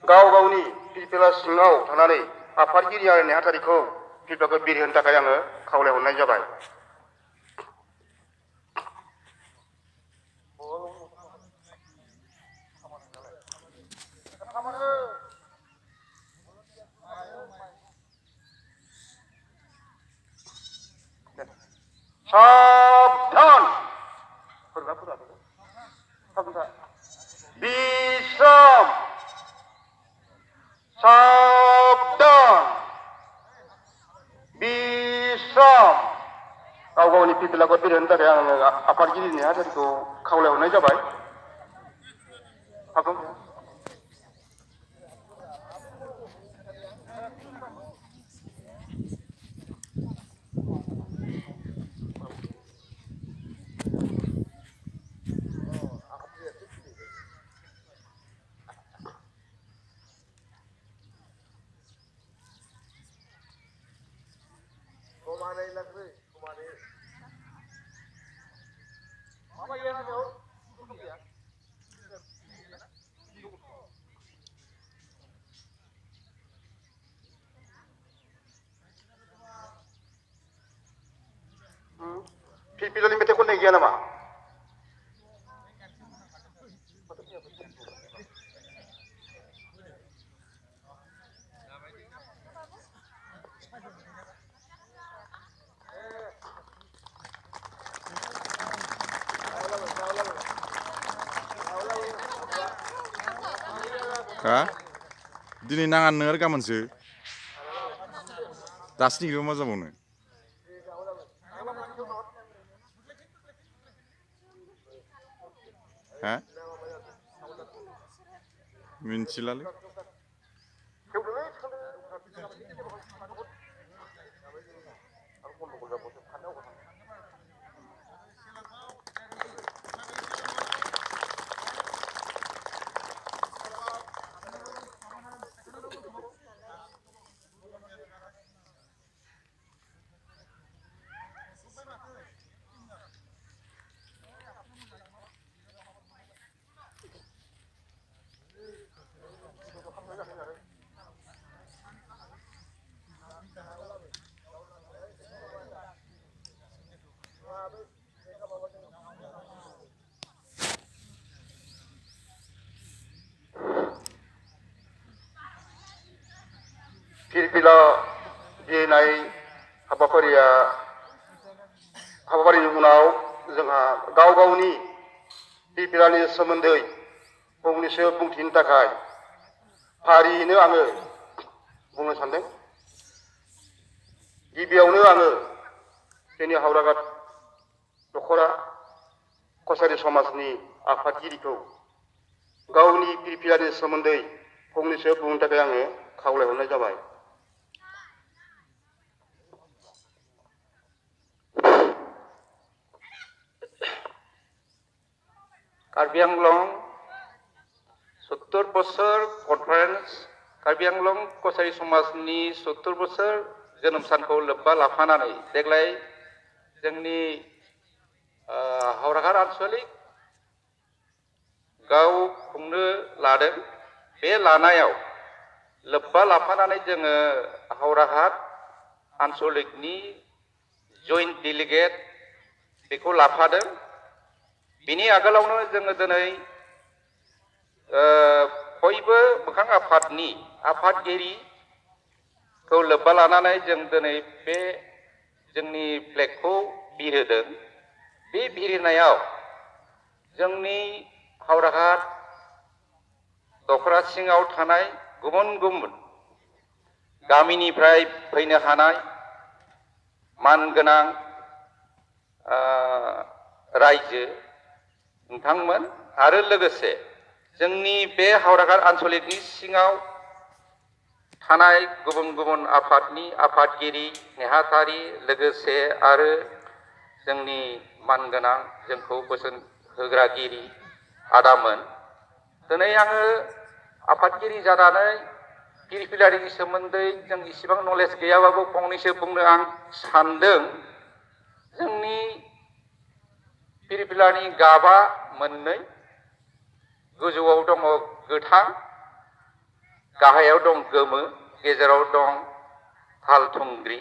गाव गावनि फिरफिला सिङाव थानानै आफादगिरि आरो नेहाथारिखौ फिरफिलाखौ बिरहोनो थाखाय आङो खावलायहरनाय जाबाय। साबधान बिश्राम साबधान बिश्राम गाव गावनि फिरफिलाखौ बिरहोनो थाखाय आङो आफादगिरि नेहाथारिखौ खावलायहरनाय जाबाय। फिरफिलानि मेथाइ खननाय गैया नामा? दिनै नाङा नों आरो गाबोनसो दासो निखिबो मा जाबावनो हा मिन्थिलालै फिरफिला बिरनाय हाबाफारिनि उनाव जोंहा गाव गावनि फिरफिलानि सोमोन्दै फंनैसो बुंथिनो थाखाय फारियैनो आङो बुंनो सानदों। गिबियावनो आङो जोंनि हावराघाट दख'रा कसारि समाजनि आफादगिरिखौ गावनि फिरफिलानि सोमोन्दै फंनैसो बुंनो थाखाय आङो खावलायहरनाय जाबाय। कार्बि आंलं 70 बोसोर कनफारेन्स कार्बि आंलं कसारि समाजनि 70 बोसोर जोनोम सानखौ लोब्बा लाफानानै देग्लाय जोंनि हावराघाट आनसलिक गाव खुंनो लादों। बे लानायाव लोब्बा लाफानानै जोङो हावराघाट आनसलिकनि जइन्ट डेलिगेट बेखौ लाफादों। बिनि आगोलावनो जोङो दिनै बयबो मोखां आफादनि आफादगिरिखौ लोब्बा लानानै जों दिनै बे जोंनि फ्लेगखौ बिरहोदों। बे बिरहोनायाव जोंनि हावराघाट दख'रा सिङाव थानाय गुबुन गुबुन गामिनिफ्राय फैनो हानाय मानगोनां रायजो नोंथांमोन आरो लोगोसे जोंनि बे हावराघाट आनसलिकनि सिङाव थानाय गुबुन गुबुन आफादनि आफादगिरि नेहाथारि लोगोसे आरो जोंनि मानगोनां जोंखौ बोसोन होग्रागिरि आदामोन। दिनै आङो आफादगिरि जानानै फिरफिलानि सोमोन्दै जों इसिबां नलेज गैयाबाबो फंनैसो बुंनो आं सानदों। जोंनि फिरफिलानि गाबा मोननै, गोजौआव दङ गोथां गाहायाव दं गोमो, गेजेराव दं थाल थुंग्रि।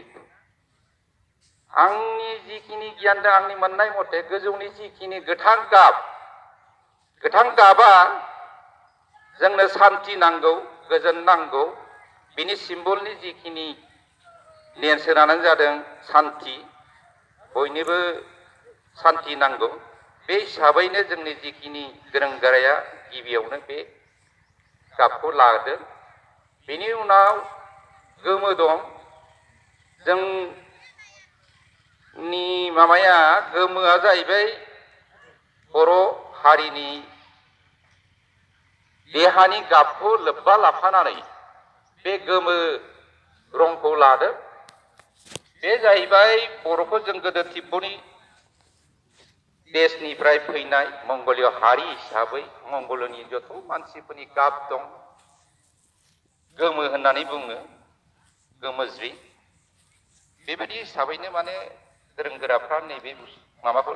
आंनि जिखिनि गियान दं, आंनि मोननाय मथे गोजौनि जिखिनि गोथां गाबा जोंनो सान्थि नांगौ, गोजोन नांगौ। बिनि सिम्बलनि जिखिनि नेरसोनानो जादों सान्थि। बयनोबो सान्थि नांगौ। बे हिसाबैनो जोंनि जिखिनि गोरों गोराया गिबियावनो बे गाबखौ लादों। बेनि उनाव गोमो दं। जोंनि माबाया गोमोआ जाहैबाय बर' हारिनि देहानि गाबखौ लोब्बा लाफानानै बे गोमो रंखौ लादों। बे जाहैबाय बर'खौ जों गोदो तिब्बतनि देशनिफ्राय फैनाय मंगलिय हारि हिसाबै मंगलनि जथ' मानसिफोरनि गाब दं गोमो होननानै बुङो, गोमोज्रि। बेबायदि हिसाबैनो माने गोरों गोराफ्रा नैबे माबाखौ